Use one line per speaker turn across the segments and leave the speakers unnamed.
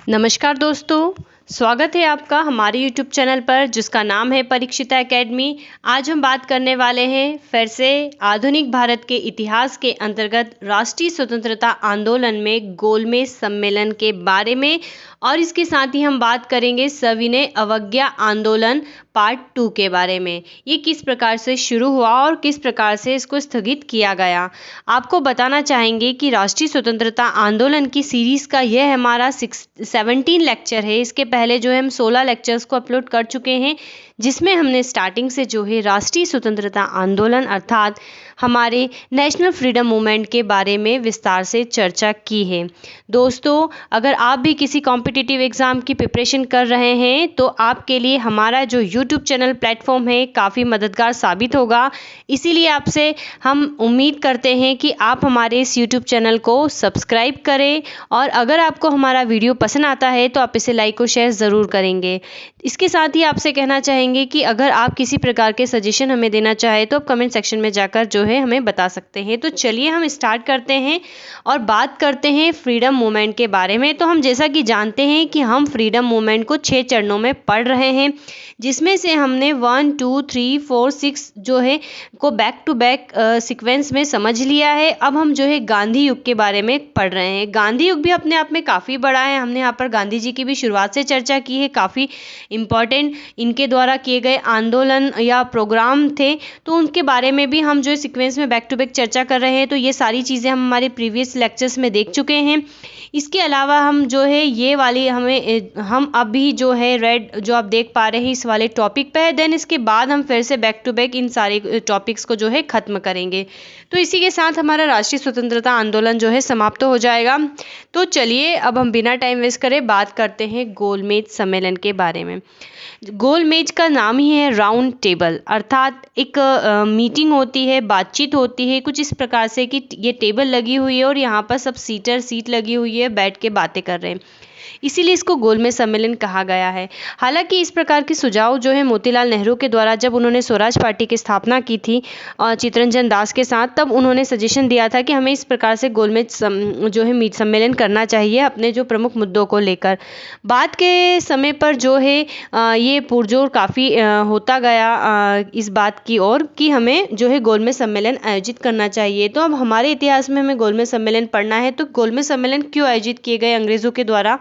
नमस्कार दोस्तों, स्वागत है आपका हमारे YouTube चैनल पर जिसका नाम है परीक्षिता एकेडमी। आज हम बात करने वाले हैं फिर से आधुनिक भारत के इतिहास के अंतर्गत राष्ट्रीय स्वतंत्रता आंदोलन में गोलमेज सम्मेलन के बारे में, और इसके साथ ही हम बात करेंगे सविनय अवज्ञा आंदोलन पार्ट 2 के बारे में। ये किस प्रकार से शुरू हुआ और किस प्रकार से इसको स्थगित किया गया। आपको बताना चाहेंगे कि राष्ट्रीय स्वतंत्रता आंदोलन की सीरीज़ का यह हमारा 17 लेक्चर है। इसके पहले जो है हम 16 लेक्चर्स को अपलोड कर चुके हैं, जिसमें हमने स्टार्टिंग से जो है राष्ट्रीय स्वतंत्रता आंदोलन अर्थात हमारे नेशनल फ्रीडम मूवमेंट के बारे में विस्तार से चर्चा की है। दोस्तों, अगर आप भी किसी कॉम्पिटिटिव एग्ज़ाम की प्रिपरेशन कर रहे हैं तो आपके लिए हमारा जो यूट्यूब चैनल प्लेटफॉर्म है काफ़ी मददगार साबित होगा। इसीलिए आपसे हम उम्मीद करते हैं कि आप हमारे इस यूट्यूब चैनल को सब्सक्राइब करें, और अगर आपको हमारा वीडियो पसंद आता है तो आप इसे लाइक और शेयर ज़रूर करेंगे। इसके साथ ही आपसे कहना चाहेंगे कि अगर आप किसी प्रकार के सजेशन हमें देना चाहें तो आप कमेंट सेक्शन में जाकर जो है हमें बता सकते हैं। तो चलिए हम स्टार्ट करते हैं और बात करते हैं फ्रीडम मूवमेंट के बारे में। तो हम जैसा कि जानते हैं कि हम फ्रीडम मूवमेंट को 6 चरणों में पढ़ रहे हैं, जिसमें से हमने 1, 2, 3, 4, 6 जो है को बैक टू बैक सीक्वेंस में समझ लिया है। अब हम जो है गांधी युग के बारे में पढ़ रहे हैं। गांधी युग भी अपने आप में काफ़ी बड़ा है। हमने यहाँ पर गांधी जी की भी शुरुआत से चर्चा की है, काफ़ी इम्पॉर्टेंट इनके द्वारा किए गए आंदोलन या प्रोग्राम थे, तो उनके बारे में भी हम जो है सीक्वेंस में बैक टू बैक चर्चा कर रहे हैं। तो ये सारी चीज़ें हम हमारे प्रीवियस लेक्चर्स में देख चुके हैं। इसके अलावा हम जो है ये वाली हम अभी जो है रेड जो आप देख पा रहे हैं इस वाले टॉपिक पे है। देन इसके बाद हम फिर से बैक टू बैक इन सारे टॉपिक्स को जो है ख़त्म करेंगे। तो इसी के साथ हमारा राष्ट्रीय स्वतंत्रता आंदोलन जो है समाप्त हो जाएगा। तो चलिए अब हम बिना टाइम वेस्ट करे बात करते हैं गोलमेज सम्मेलन के बारे में। गोलमेज का नाम ही है राउंड टेबल, अर्थात एक मीटिंग होती है, बातचीत होती है कुछ इस प्रकार से कि ये टेबल लगी हुई है और यहाँ पर सब सीट लगी हुई है, बैठ के बातें कर रहे हैं, इसीलिए इसको गोलमेज सम्मेलन कहा गया है। हालांकि इस प्रकार के सुझाव जो है मोतीलाल नेहरू के द्वारा जब उन्होंने स्वराज पार्टी की स्थापना की थी चित्तरंजन दास के साथ, तब उन्होंने सजेशन दिया था कि हमें इस प्रकार से गोलमेज जो है सम्मेलन करना चाहिए अपने जो प्रमुख मुद्दों को लेकर। बात के समय पर जो है ये पुरजोर काफ़ी होता गया इस बात की ओर कि हमें जो है गोलमेज सम्मेलन आयोजित करना चाहिए। तो अब हमारे इतिहास में हमें गोलमेज सम्मेलन पढ़ना है, तो गोलमेज सम्मेलन क्यों आयोजित किए गए अंग्रेज़ों के द्वारा।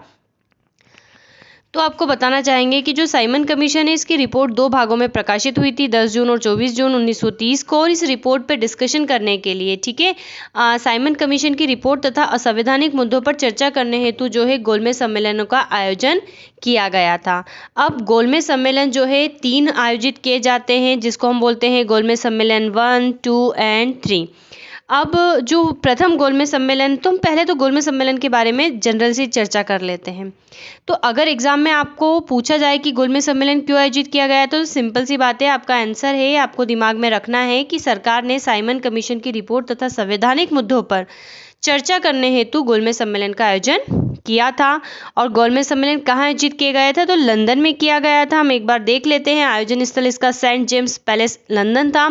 तो आपको बताना चाहेंगे कि जो साइमन कमीशन है इसकी रिपोर्ट 2 भागों में प्रकाशित हुई थी, 10 जून और 24 जून 1930 को, और इस रिपोर्ट पर डिस्कशन करने के लिए, ठीक है, साइमन कमीशन की रिपोर्ट तथा असंवैधानिक मुद्दों पर चर्चा करने हेतु जो है गोलमेज सम्मेलनों का आयोजन किया गया था। अब गोलमेज सम्मेलन जो है 3 आयोजित किए जाते हैं, जिसको हम बोलते हैं गोलमेज सम्मेलन 1, 2 एंड 3। अब जो प्रथम गोलमेज सम्मेलन, तो हम पहले तो गोलमेज सम्मेलन के बारे में जनरल सी चर्चा कर लेते हैं। तो अगर एग्जाम में आपको पूछा जाए कि गोलमेज सम्मेलन क्यों आयोजित किया गया, तो सिंपल सी बात है, आपका आंसर है, आपको दिमाग में रखना है कि सरकार ने साइमन कमीशन की रिपोर्ट तथा संवैधानिक मुद्दों पर चर्चा करने हेतु गोलमेज सम्मेलन का आयोजन किया था। और गोलमेज सम्मेलन कहाँ आयोजित किया गया था, तो लंदन में किया गया था। हम एक बार देख लेते हैं। आयोजन स्थल इसका सेंट जेम्स पैलेस लंदन था।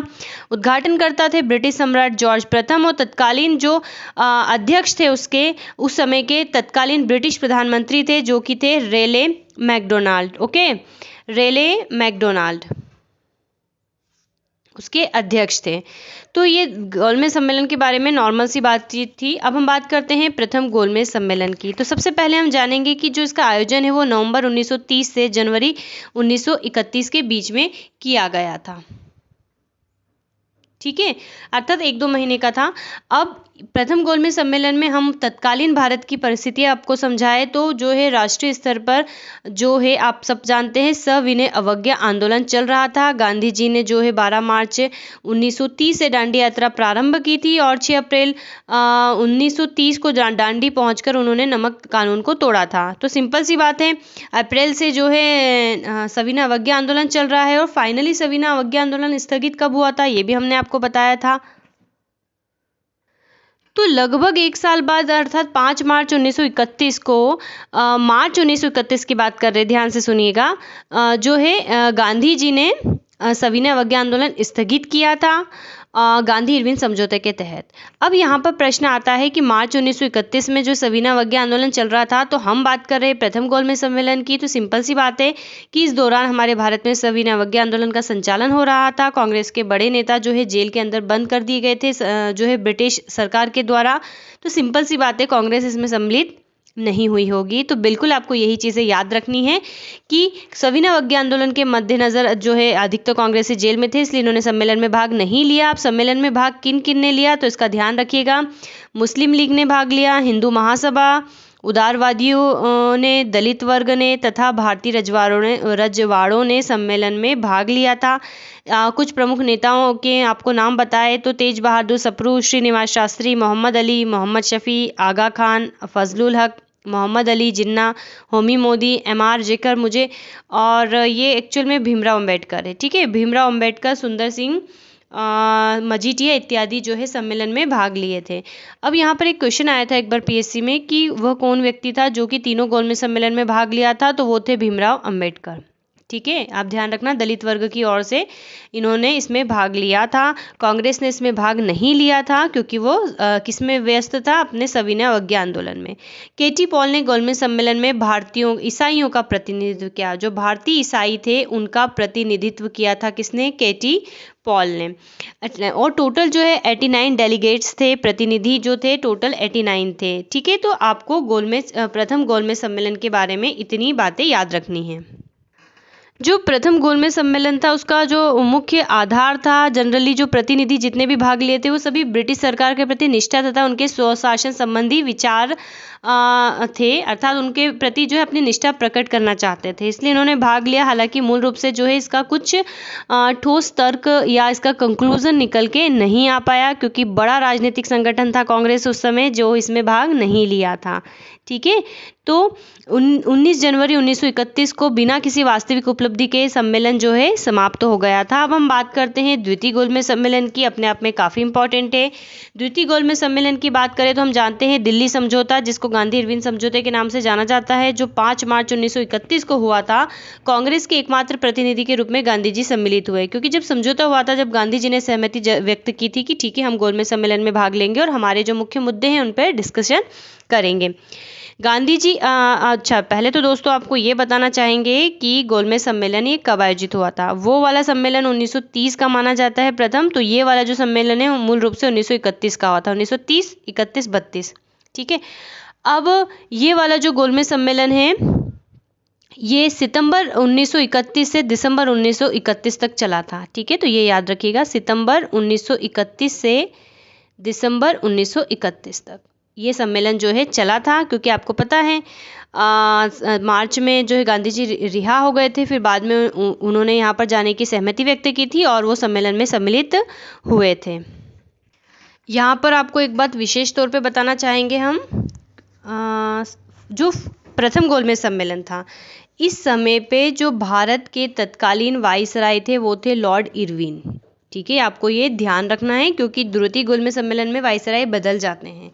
उद्घाटनकर्ता थे ब्रिटिश सम्राट जॉर्ज प्रथम, और तत्कालीन जो अध्यक्ष थे उसके उस समय के तत्कालीन ब्रिटिश प्रधानमंत्री थे जो कि थे रेले मैकडोनाल्ड। ओके, रेले मैकडोनाल्ड उसके अध्यक्ष थे। तो ये गोलमेज सम्मेलन के बारे में नॉर्मल सी बातचीत थी। अब हम बात करते हैं प्रथम गोलमेज सम्मेलन की। तो सबसे पहले हम जानेंगे कि जो इसका आयोजन है वो नवंबर 1930 से जनवरी 1931 के बीच में किया गया था, ठीक है, अर्थात 1-2 महीने का था। अब प्रथम गोलमेज सम्मेलन में हम तत्कालीन भारत की परिस्थितियाँ आपको समझाए, तो जो है राष्ट्रीय स्तर पर जो है आप सब जानते हैं सविनय अवज्ञा आंदोलन चल रहा था। गांधी जी ने जो है 12 मार्च 1930 से दांडी यात्रा प्रारंभ की थी, और 6 अप्रैल 1930 को दांडी पहुंचकर उन्होंने नमक कानून को तोड़ा था। तो सिंपल सी बात है, अप्रैल से जो है सविनय अवज्ञा आंदोलन चल रहा है, और फाइनली सविनय अवज्ञा आंदोलन स्थगित कब हुआ था ये भी हमने आपको बताया था। तो लगभग 1 साल बाद अर्थात 5 मार्च 1931 को मार्च 1931 की बात कर रहे, ध्यान से सुनिएगा, जो है गांधी जी ने सविनय अवज्ञा आंदोलन स्थगित किया था। गांधी इरविन समझौते के तहत। अब यहाँ पर प्रश्न आता है कि मार्च 1931 में जो सविनय अवज्ञा आंदोलन चल रहा था, तो हम बात कर रहे हैं प्रथम गोलमेज सम्मेलन की, तो सिंपल सी बात है कि इस दौरान हमारे भारत में सविनय अवज्ञा आंदोलन का संचालन हो रहा था। कांग्रेस के बड़े नेता जो है जेल के अंदर बंद कर दिए गए थे जो है ब्रिटिश सरकार के द्वारा। तो सिंपल सी बात है, कांग्रेस इसमें सम्मिलित नहीं हुई होगी। तो बिल्कुल आपको यही चीज़ें याद रखनी है कि सविनय अवज्ञा आंदोलन के मद्देनजर जो है अधिकतर कांग्रेसी जेल में थे, इसलिए इन्होंने सम्मेलन में भाग नहीं लिया। अब सम्मेलन में भाग किन किन ने लिया, तो इसका ध्यान रखिएगा। मुस्लिम लीग ने भाग लिया, हिंदू महासभा, उदारवादियों ने, दलित वर्ग ने तथा भारतीय रजवाड़ों ने सम्मेलन में भाग लिया था। कुछ प्रमुख नेताओं के आपको नाम बताए तो तेज बहादुर सप्रू, श्रीनिवास शास्त्री, मोहम्मद अली, मोहम्मद शफी, आगा खान, फजलुल हक, मोहम्मद अली जिन्ना, होमी मोदी, एम.आर. जेकर मुझे, और ये एक्चुअल में भीमराव अंबेडकर है। ठीक है, भीमराव अंबेडकर, सुंदर सिंह मजीठिया इत्यादि जो है सम्मेलन में भाग लिए थे। अब यहाँ पर एक क्वेश्चन आया था एक बार पीएससी में कि वह कौन व्यक्ति था जो कि तीनों गोलमेज सम्मेलन में भाग लिया था, तो वो थे भीमराव अंबेडकर। ठीक है, आप ध्यान रखना, दलित वर्ग की ओर से इन्होंने इसमें भाग लिया था। कांग्रेस ने इसमें भाग नहीं लिया था क्योंकि वो किसमें व्यस्त था, अपने सविनय अवज्ञा आंदोलन में। केटी पॉल ने गोलमेज सम्मेलन में भारतीयों ईसाइयों का प्रतिनिधित्व किया। जो भारतीय ईसाई थे उनका प्रतिनिधित्व किया था किसने, केटी पॉल ने। और टोटल जो है 89 डेलीगेट्स थे, प्रतिनिधि जो थे टोटल 89 थे। ठीक है, तो आपको प्रथम गोलमेज सम्मेलन के बारे में इतनी बातें याद रखनी है। जो प्रथम गोलमेज सम्मेलन था उसका जो मुख्य आधार था, जनरली जो प्रतिनिधि जितने भी भाग लिए थे वो सभी ब्रिटिश सरकार के प्रति निष्ठा तथा उनके स्वशासन संबंधी विचार थे, अर्थात उनके प्रति जो है अपनी निष्ठा प्रकट करना चाहते थे, इसलिए इन्होंने भाग लिया। हालांकि मूल रूप से जो है इसका कुछ ठोस तर्क या इसका कंक्लूजन निकल के नहीं आ पाया क्योंकि बड़ा राजनीतिक संगठन था कांग्रेस उस समय जो इसमें भाग नहीं लिया था। ठीक है, तो 19 जनवरी 1931 को बिना किसी वास्तविक उपलब्धि के सम्मेलन जो है समाप्त हो गया था। अब हम बात करते हैं द्वितीय गोलमेज सम्मेलन की, अपने आप में काफ़ी इंपॉर्टेंट है। द्वितीय गोलमेज सम्मेलन की बात करें तो हम जानते हैं दिल्ली समझौता, जिसको गांधी इरविन समझौते के नाम से जाना जाता है, जो 5 मार्च 1931 को हुआ था। कांग्रेस के एकमात्र प्रतिनिधि के रूप में गांधी जी सम्मिलित हुए, क्योंकि जब समझौता हुआ था, जब गांधी जी ने सहमति व्यक्त की थी कि ठीक है हम गोलमेज सम्मेलन में भाग लेंगे और हमारे जो मुख्य मुद्दे हैं उन पर डिस्कशन करेंगे। गांधी जी अच्छा, पहले तो दोस्तों आपको ये बताना चाहेंगे कि गोलमेज सम्मेलन ये कब आयोजित हुआ था। वो वाला सम्मेलन 1930 का माना जाता है प्रथम, तो ये वाला जो सम्मेलन है मूल रूप से 1931 का हुआ था, 1930, 31, 32। ठीक है, अब ये वाला जो गोलमेज सम्मेलन है ये सितंबर 1931 से दिसंबर 1931 तक चला था। ठीक है, तो ये याद रखिएगा, सितंबर 1931 से दिसंबर 1931 तक ये सम्मेलन जो है चला था, क्योंकि आपको पता है मार्च में जो है गांधी जी रिहा हो गए थे, फिर बाद में उन्होंने यहाँ पर जाने की सहमति व्यक्त की थी और वो सम्मेलन में सम्मिलित हुए थे। यहाँ पर आपको एक बात विशेष तौर पे बताना चाहेंगे हम, जो प्रथम गोलमेज सम्मेलन था, इस समय पे जो भारत के तत्कालीन वाइसराय थे वो थे लॉर्ड इरविन। ठीक है, आपको ये ध्यान रखना है क्योंकि द्वितीय गोलमेज सम्मेलन में वाइसराय बदल जाते हैं।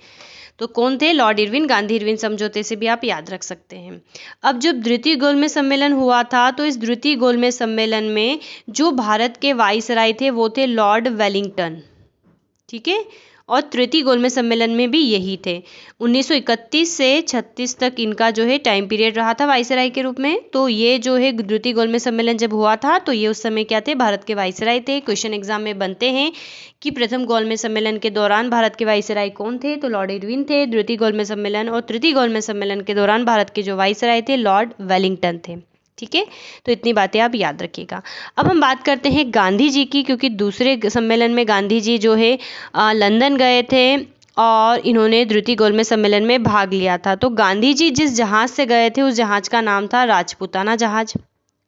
तो कौन थे, लॉर्ड इरविन। गांधी इरविन समझौते से भी आप याद रख सकते हैं। अब जब द्वितीय गोलमेज सम्मेलन हुआ था तो इस द्वितीय गोलमेज सम्मेलन में जो भारत के वाइसराय थे वो थे लॉर्ड वेलिंगटन। ठीक है, और तृतीय गोलमेज सम्मेलन में भी यही थे। 1931 से 36 तक इनका जो है टाइम पीरियड रहा था वाइसराय के रूप में। तो ये जो है द्वितीय गोलमेज सम्मेलन जब हुआ था तो ये उस समय क्या थे, भारत के वाइसराय थे। क्वेश्चन एग्जाम में बनते हैं कि प्रथम गोलमेज सम्मेलन के दौरान भारत के वाइसराय कौन थे, तो लॉर्ड इरविन थे। द्वितीय गोलमेज सम्मेलन और तृतीय गोलमेज सम्मेलन के दौरान भारत के जो वाइसराय थे लॉर्ड वेलिंगटन थे। ठीक है, तो इतनी बातें आप याद रखिएगा। अब हम बात करते हैं गांधी जी की, क्योंकि दूसरे सम्मेलन में गांधी जी जो है लंदन गए थे और इन्होंने द्वितीय गोलमेज सम्मेलन में भाग लिया था। तो गांधी जी जिस जहाज़ से गए थे उस जहाज़ का नाम था राजपूताना जहाज।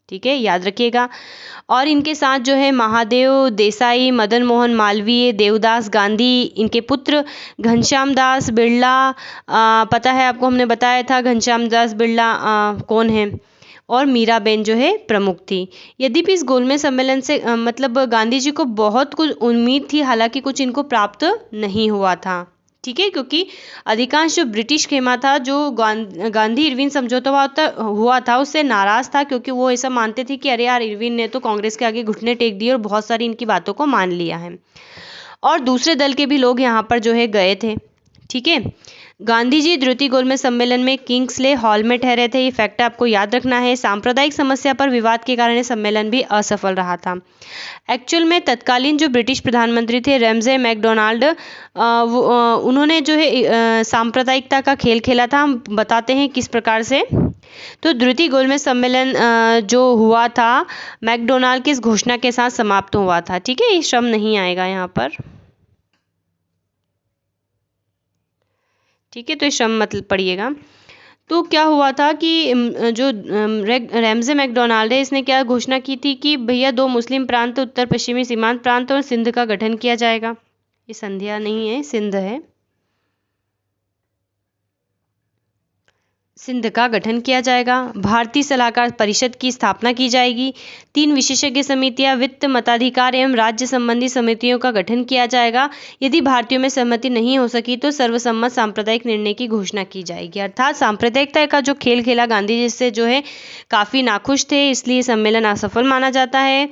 ठीक है, याद रखिएगा। और इनके साथ जो है महादेव देसाई, मदन मोहन मालवीय, देवदास गांधी, इनके पुत्र घनश्याम दास बिरला, पता है आपको, हमने बताया था घनश्याम दास बिरला कौन है, और मीराबेन जो है प्रमुख थी। यद्यपि इस गोलमेज सम्मेलन से मतलब गांधी जी को बहुत कुछ उम्मीद थी, हालांकि कुछ इनको प्राप्त नहीं हुआ था। ठीक है, क्योंकि अधिकांश जो ब्रिटिश खेमा था जो गांधी इरविन समझौता हुआ था उससे नाराज था, क्योंकि वो ऐसा मानते थे कि अरे यार इरविन ने तो कांग्रेस के आगे घुटने टेक दिए और बहुत सारी इनकी बातों को मान लिया है। और दूसरे दल के भी लोग यहाँ पर जो है गए थे। ठीक है, गांधी जी द्वितीय गोलमेज सम्मेलन में किंग्सले हॉल में ठहरे थे। ये फैक्ट आपको याद रखना है। सांप्रदायिक समस्या पर विवाद के कारण सम्मेलन भी असफल रहा था। एक्चुअल में तत्कालीन जो ब्रिटिश प्रधानमंत्री थे रैमजे मैकडोनाल्ड, उन्होंने जो है सांप्रदायिकता का खेल खेला था। हम बताते हैं किस प्रकार से। तो द्वितीय गोलमेज सम्मेलन जो हुआ था मैकडोनाल्ड की इस घोषणा के साथ समाप्त हुआ था। ठीक है, ये श्रम नहीं आएगा यहाँ पर। ठीक है, तो ये श्रम मतलब पढ़िएगा। तो क्या हुआ था कि जो रैमजे मैकडोनाल्ड है, इसने क्या घोषणा की थी कि भैया 2 मुस्लिम प्रांत, उत्तर पश्चिमी सीमांत प्रांत और सिंध का गठन किया जाएगा। ये संध्या नहीं है, सिंध है। सिंध का गठन किया जाएगा। भारतीय सलाहकार परिषद की स्थापना की जाएगी। 3 विशेषज्ञ समितियां, वित्त, मताधिकार एवं राज्य संबंधी समितियों का गठन किया जाएगा। यदि भारतीयों में सहमति नहीं हो सकी तो सर्वसम्मत सांप्रदायिक निर्णय की घोषणा की जाएगी। अर्थात सांप्रदायिकता का जो खेल खेला गांधी जी से जो है काफ़ी नाखुश थे, इसलिए सम्मेलन असफल माना जाता है।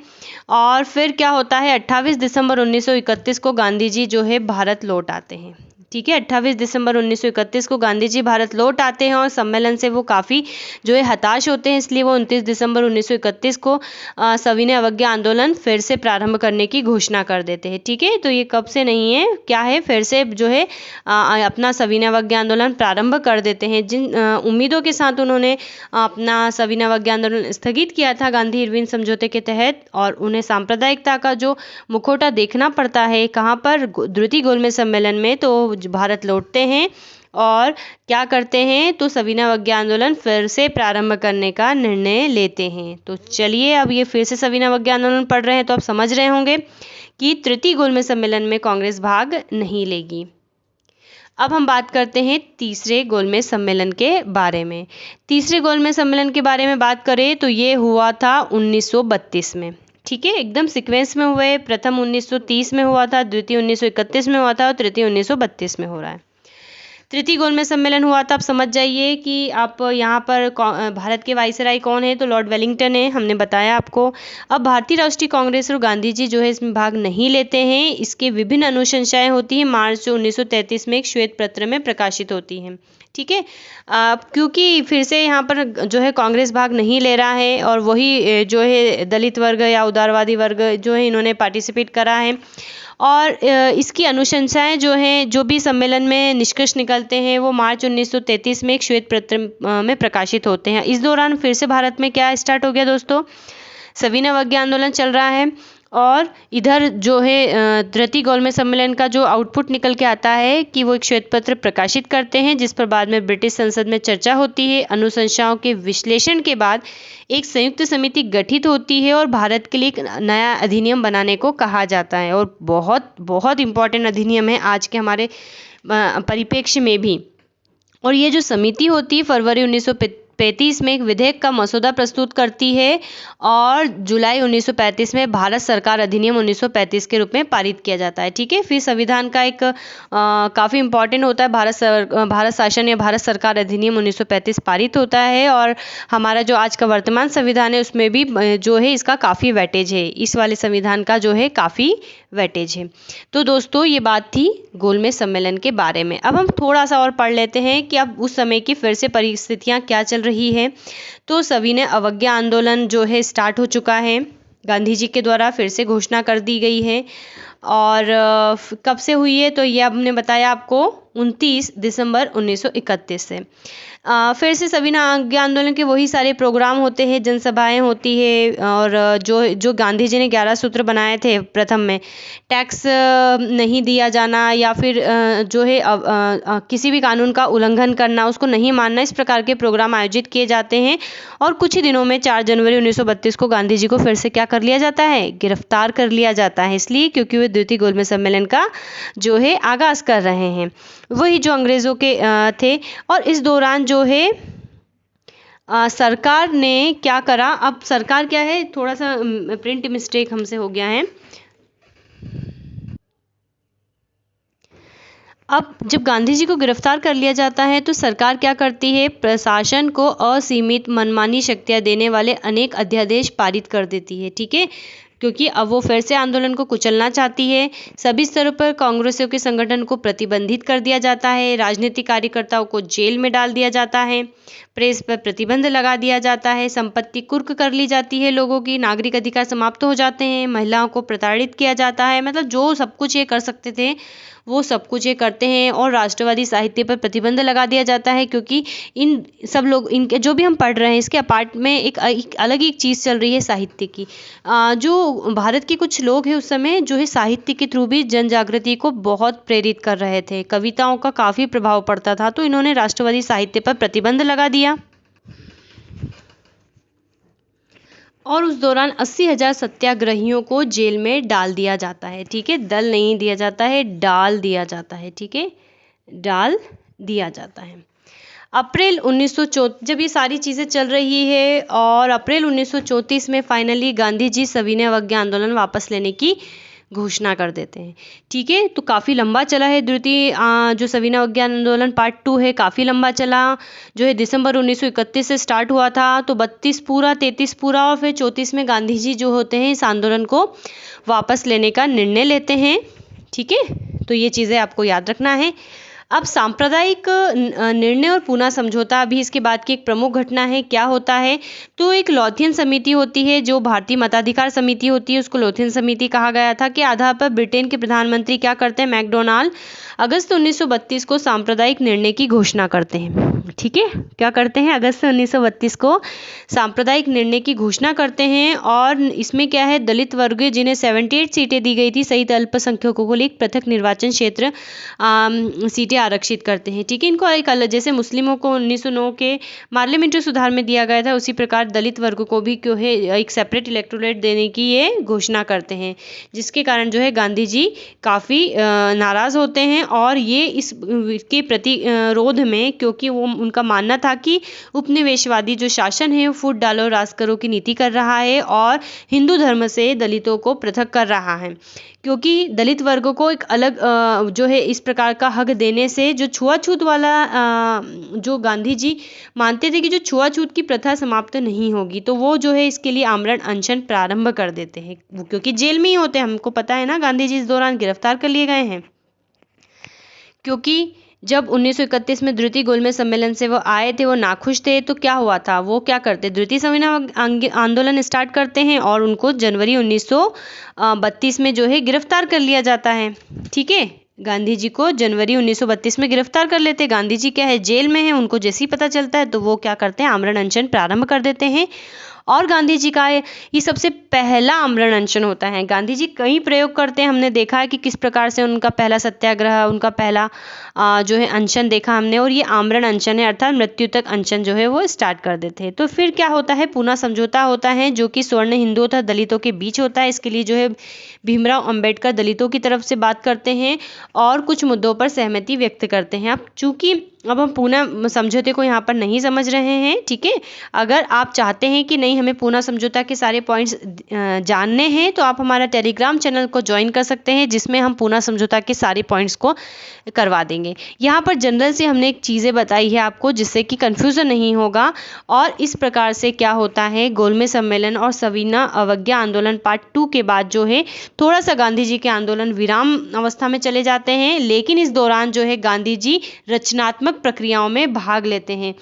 और फिर क्या होता है, 28 दिसंबर 1931 को गांधी जी जो है भारत लौट आते हैं। ठीक है, 28 दिसंबर 1931 को गांधी जी भारत लौट आते हैं और सम्मेलन से वो काफ़ी जो है हताश होते हैं, इसलिए वो 29 दिसंबर 1931 को सविनय अवज्ञा आंदोलन फिर से प्रारंभ करने की घोषणा कर देते हैं। ठीक है, तो ये कब से नहीं है, क्या है, फिर से जो है अपना सविनय अवज्ञा आंदोलन प्रारंभ कर देते हैं। जिन उम्मीदों के साथ उन्होंने अपना सविनय अवज्ञा आंदोलन स्थगित किया था गांधी इरविन समझौते के तहत, और उन्हें सांप्रदायिकता का जो मुखौटा देखना पड़ता है कहाँ पर, द्वितीय गोलमेज सम्मेलन में, तो भारत लौटते हैं और क्या करते हैं, तो सविनय अवज्ञा आंदोलन फिर से प्रारंभ करने का निर्णय लेते हैं। तो चलिए, अब ये फिर से सविनय अवज्ञा आंदोलन पढ़ रहे हैं तो आप समझ रहे होंगे कि तृतीय गोलमेज सम्मेलन में कांग्रेस भाग नहीं लेगी। अब हम बात करते हैं तीसरे गोलमेज सम्मेलन के बारे में। तीसरे गोलमेज सम्मेलन के बारे में बात करें तो ये हुआ था 1932 में। ठीक है, एकदम सीक्वेंस में हुए। प्रथम 1930 में हुआ था, द्वितीय 1931 में हुआ था और तृतीय 1932 में हो रहा है। तृतीय गोलमेज सम्मेलन हुआ था। आप समझ जाइए कि आप यहाँ पर भारत के वाइसराय कौन है, तो लॉर्ड वेलिंगटन है, हमने बताया आपको। अब भारतीय राष्ट्रीय कांग्रेस और गांधी जी जो है इसमें भाग नहीं लेते हैं। इसके विभिन्न अनुशंसाएं होती हैं, मार्च 1933 में एक श्वेत पत्र में प्रकाशित होती हैं। ठीक है, क्योंकि फिर से यहाँ पर जो है कांग्रेस भाग नहीं ले रहा है और वही जो है दलित वर्ग या उदारवादी वर्ग जो है इन्होंने पार्टिसिपेट करा है, और इसकी अनुशंसाएं जो हैं, जो भी सम्मेलन में निष्कर्ष निकलते हैं, वो मार्च 1933 में एक श्वेत पत्र में प्रकाशित होते हैं। इस दौरान फिर से भारत में क्या स्टार्ट हो गया दोस्तों, सविनय अवज्ञा आंदोलन चल रहा है, और इधर जो है तृतीय गोलमेज सम्मेलन का जो आउटपुट निकल के आता है कि वो एक श्वेत पत्र प्रकाशित करते हैं, जिस पर बाद में ब्रिटिश संसद में चर्चा होती है। अनुशंसाओं के विश्लेषण के बाद एक संयुक्त समिति गठित होती है और भारत के लिए एक नया अधिनियम बनाने को कहा जाता है, और बहुत बहुत इम्पोर्टेंट अधिनियम है आज के हमारे परिप्रेक्ष्य में भी। और ये जो समिति होती है फरवरी 1935 में एक विधेयक का मसौदा प्रस्तुत करती है, और जुलाई 1935 में भारत सरकार अधिनियम 1935 के रूप में पारित किया जाता है। ठीक है, फिर संविधान का एक काफ़ी इंपॉर्टेंट होता है भारत शासन या भारत सरकार अधिनियम 1935 पारित होता है, और हमारा जो आज का वर्तमान संविधान है उसमें भी जो है इसका काफ़ी वेटेज है, इस वाले संविधान का जो है काफ़ी वेटेज है। तो दोस्तों ये बात थी गोलमेज सम्मेलन के बारे में। अब हम थोड़ा सा और पढ़ लेते हैं कि अब उस समय की फिर से परिस्थितियाँ क्या चल रही है। तो सविनय अवज्ञा आंदोलन जो है स्टार्ट हो चुका है, गांधी जी के द्वारा फिर से घोषणा कर दी गई है, और कब से हुई है, तो ये हमने बताया आपको 29 दिसंबर 1931 से। फिर से सविनय अवज्ञा आंदोलन के वही सारे प्रोग्राम होते हैं, जनसभाएं होती है, और जो गांधी जी ने 11 सूत्र बनाए थे प्रथम में, टैक्स नहीं दिया जाना, या फिर जो है किसी भी कानून का उल्लंघन करना, उसको नहीं मानना, इस प्रकार के प्रोग्राम आयोजित किए जाते हैं। और कुछ ही दिनों में 4 जनवरी 1932 को गांधी जी को फिर से क्या कर लिया जाता है, गिरफ्तार कर लिया जाता है, इसलिए क्योंकि वे द्वितीय गोलमेज सम्मेलन का जो है आगाज कर रहे हैं, वही जो अंग्रेज़ों के थे। और इस दौरान जो है सरकार ने क्या करा, अब सरकार क्या है, थोड़ा सा प्रिंट मिस्टेक हमसे हो गया है। अब जब गांधी जी को गिरफ्तार कर लिया जाता है तो सरकार क्या करती है, प्रशासन को असीमित मनमानी शक्तियां देने वाले अनेक अध्यादेश पारित कर देती है। ठीक है, क्योंकि अब वो फिर से आंदोलन को कुचलना चाहती है। सभी स्तरों पर कांग्रेसियों के संगठन को प्रतिबंधित कर दिया जाता है, राजनीतिक कार्यकर्ताओं को जेल में डाल दिया जाता है, प्रेस पर प्रतिबंध लगा दिया जाता है, संपत्ति कुर्क कर ली जाती है लोगों की, नागरिक अधिकार समाप्त हो जाते हैं, महिलाओं को प्रताड़ित किया जाता है। मतलब जो सब कुछ ये कर सकते थे वो सब कुछ ये करते हैं। और राष्ट्रवादी साहित्य पर प्रतिबंध लगा दिया जाता है, क्योंकि इन सब लोग इनके जो भी हम पढ़ रहे हैं इसके अपार्ट में एक अलग ही एक चीज़ चल रही है साहित्य की। जो भारत के कुछ लोग हैं उस समय जो है साहित्य के थ्रू भी जन जागृति को बहुत प्रेरित कर रहे थे, कविताओं का काफ़ी प्रभाव पड़ता था, तो इन्होंने राष्ट्रवादी साहित्य पर प्रतिबंध लगा दिया। और उस दौरान 80,000 सत्याग्रहियों को जेल में डाल दिया जाता है। ठीक है, दल नहीं दिया जाता है, डाल दिया जाता है। ठीक है, डाल दिया जाता है। अप्रैल 1934 जब ये सारी चीज़ें चल रही है और अप्रैल 1934 में फाइनली गांधी जी सविनय अवज्ञा आंदोलन वापस लेने की घोषणा कर देते हैं। ठीक है, तो काफ़ी लंबा चला है द्वितीय जो सविनय अवज्ञा आंदोलन पार्ट 2 है, काफ़ी लंबा चला जो है। दिसंबर 1931 से स्टार्ट हुआ था, तो 32 पूरा, 33 पूरा और फिर 34 में गांधी जी जो होते हैं इस आंदोलन को वापस लेने का निर्णय लेते हैं। ठीक है, तो ये चीज़ें आपको याद रखना है। अब सांप्रदायिक निर्णय और पुनः समझौता भी इसके बाद की एक प्रमुख घटना है। क्या होता है, तो एक लॉथियन समिति होती है जो भारतीय मताधिकार समिति होती है, उसको लॉथियन समिति कहा गया था, के आधार पर ब्रिटेन के प्रधानमंत्री क्या करते हैं, मैकडोनाल्ड, अगस्त 1932 को सांप्रदायिक निर्णय की घोषणा करते हैं। ठीक है, क्या करते हैं, अगस्त 1932 को सांप्रदायिक निर्णय की घोषणा करते हैं। और इसमें क्या है, दलित वर्ग जिन्हें 78 सीटें दी गई थी सहित अल्पसंख्यकों को लिए एक पृथक निर्वाचन क्षेत्र सीटें आरक्षित करते हैं। ठीक है, इनको एक अलग, जैसे मुस्लिमों को 1909 के पार्लियामेंट्री सुधार में दिया गया था, उसी प्रकार दलित वर्ग को भी क्यों है एक सेपरेट इलेक्टोरेट देने की ये घोषणा करते हैं, जिसके कारण जो है गांधी जी काफ़ी नाराज़ होते हैं। और ये इसके प्रतिरोध में, क्योंकि वो उनका मानना था कि उपनिवेशवादी जो शासन है वो फूट डालो राज करो की नीति कर रहा है और हिंदू धर्म से दलितों को पृथक कर रहा है, क्योंकि दलित वर्गों को एक अलग जो है इस प्रकार का हक देने से जो छुआछूत वाला जो गांधी जी मानते थे कि जो छुआछूत की प्रथा समाप्त नहीं होगी, तो वो जो है इसके लिए आमरण अनशन प्रारंभ कर देते हैं। वो क्योंकि जेल में ही होते हैं, हमको पता है ना, गांधी जी इस दौरान गिरफ्तार कर लिए गए हैं। क्योंकि जब 1931 में द्वितीय गोलमेज सम्मेलन से वो आए थे, वो नाखुश थे, तो क्या हुआ था, वो क्या करते, द्वितीय सविनय आंदोलन स्टार्ट करते हैं और उनको जनवरी 1932 में जो है गिरफ्तार कर लिया जाता है। ठीक है, गांधी जी को जनवरी 1932 में गिरफ्तार कर लेते हैं। गांधी जी क्या है, जेल में है, उनको जैसे ही पता चलता है तो वो क्या करते हैं, आमरण अनशन प्रारंभ कर देते हैं। और गांधी जी का ये सबसे पहला आमरण अनशन होता है। गांधी जी कई प्रयोग करते हैं, हमने देखा है कि किस प्रकार से उनका पहला सत्याग्रह, उनका पहला जो है अनशन देखा हमने, और ये आमरण अनशन है, अर्थात मृत्यु तक अनशन जो है वो स्टार्ट कर देते हैं। तो फिर क्या होता है, पुनः समझौता होता है, जो कि स्वर्ण हिंदुओं तथा दलितों के बीच होता है। इसके लिए जो है भीमराव अंबेडकर दलितों की तरफ से बात करते हैं और कुछ मुद्दों पर सहमति व्यक्त करते हैं। अब चूंकि अब हम पूना समझौते को यहाँ पर नहीं समझ रहे हैं, ठीक है, अगर आप चाहते हैं कि नहीं हमें पूना समझौता के सारे पॉइंट्स जानने हैं तो आप हमारा टेलीग्राम चैनल को ज्वाइन कर सकते हैं, जिसमें हम पूना समझौता के सारे पॉइंट्स को करवा देंगे। यहाँ पर जनरल से हमने एक चीज़ें बताई है आपको, जिससे कि कन्फ्यूज़न नहीं होगा। और इस प्रकार से क्या होता है, गोलमेज सम्मेलन और सविनय अवज्ञा आंदोलन पार्ट 2 के बाद जो है थोड़ा सा गांधी जी के आंदोलन विराम अवस्था में चले जाते हैं, लेकिन इस दौरान जो है गांधी जी रचनात्मक प्रक्रियाओं में भाग लेते हैं।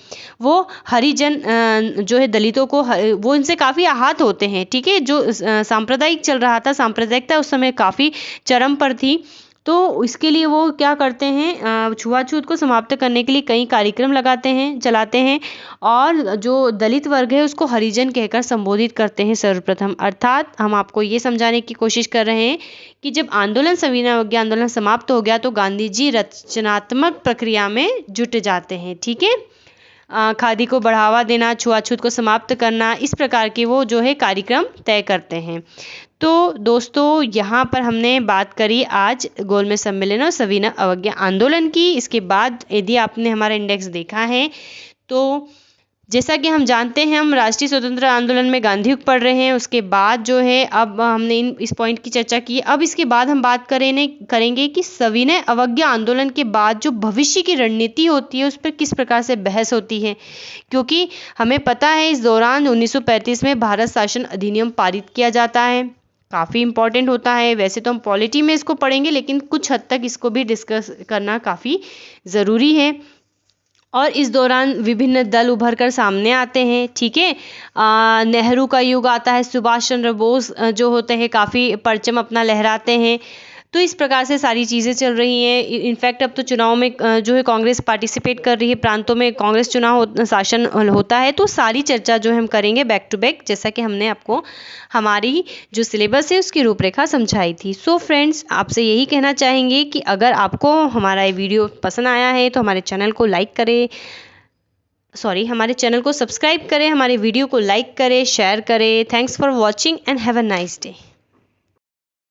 वो हरिजन जो है दलितों को वो इनसे काफ़ी आहत होते हैं, ठीक है, जो सांप्रदायिक चल रहा था, सांप्रदायिकता उस समय काफ़ी चरम पर थी, तो इसके लिए वो क्या करते हैं, छुआछूत को समाप्त करने के लिए कई कार्यक्रम चलाते हैं और जो दलित वर्ग है उसको हरिजन कहकर संबोधित करते हैं सर्वप्रथम। अर्थात हम आपको ये समझाने की कोशिश कर रहे हैं कि जब आंदोलन सविनय अवज्ञा आंदोलन समाप्त हो गया तो गांधी जी रचनात्मक प्रक्रिया में जुट जाते हैं, ठीक है, खादी को बढ़ावा देना, छुआछूत को समाप्त करना, इस प्रकार के वो जो है कार्यक्रम तय करते हैं। तो दोस्तों यहाँ पर हमने बात करी आज गोलमेज सम्मेलन और सविनय अवज्ञा आंदोलन की। इसके बाद यदि आपने हमारा इंडेक्स देखा है तो जैसा कि हम जानते हैं, हम राष्ट्रीय स्वतंत्र आंदोलन में गांधी युग पढ़ रहे हैं। उसके बाद जो है अब हमने इस पॉइंट की चर्चा की। अब इसके बाद हम बात करेंगे कि सविनय अवज्ञा आंदोलन के बाद जो भविष्य की रणनीति होती है उस पर किस प्रकार से बहस होती है, क्योंकि हमें पता है इस दौरान 1935 में भारत शासन अधिनियम पारित किया जाता है, काफ़ी इम्पॉर्टेंट होता है। वैसे तो हम पॉलिटी में इसको पढ़ेंगे, लेकिन कुछ हद तक इसको भी डिस्कस करना काफ़ी ज़रूरी है। और इस दौरान विभिन्न दल उभर कर सामने आते हैं, ठीक है। नेहरू का युग आता है, सुभाष चंद्र बोस जो होते हैं काफ़ी परचम अपना लहराते हैं। तो इस प्रकार से सारी चीज़ें चल रही हैं। इनफैक्ट अब तो चुनाव में जो है कांग्रेस पार्टिसिपेट कर रही है, प्रांतों में कांग्रेस शासन होता है। तो सारी चर्चा जो हम करेंगे बैक टू बैक, जैसा कि हमने आपको हमारी जो सिलेबस है उसकी रूपरेखा समझाई थी। सो फ्रेंड्स, आपसे यही कहना चाहेंगे कि अगर आपको हमारा ये वीडियो पसंद आया है तो हमारे चैनल को लाइक करें, हमारे चैनल को सब्सक्राइब करें, हमारे वीडियो को लाइक करें, शेयर करें। Thanks for watching and have a nice day.